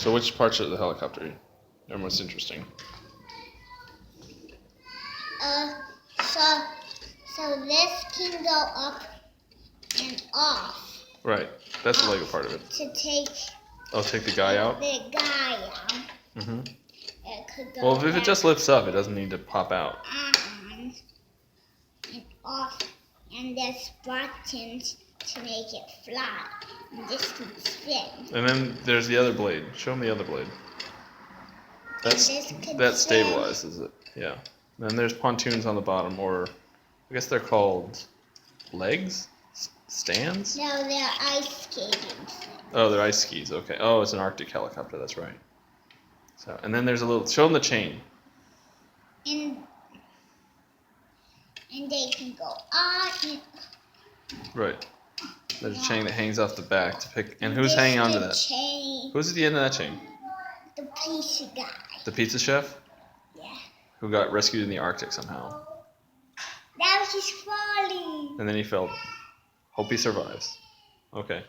So which parts of the helicopter are most interesting? So this can go up and off. Right. That's the Lego part of it. To take. Oh, take the guy out? The guy out. Mm-hmm. It could go Well, if it just lifts up, it doesn't need to pop out. on and off. And there's buttons to make it flat. And this can spin. And then there's the other blade. Show them the other blade. That spin. stabilizes it. Yeah. And then there's pontoons on the bottom, or I guess they're called legs? Stands? No, they're ice skating things. Oh, they're ice skis. Okay. Oh, it's an Arctic helicopter. That's right. So, and then there's a little. Show them the chain. And they can go on. Right. There's a chain that hangs off the back to pick. And who's hanging onto that? Chain. Who's at the end of that chain? The pizza guy. The pizza chef? Yeah. Who got rescued in the Arctic somehow. Now he's falling. And then he fell. Hope he survives. Okay.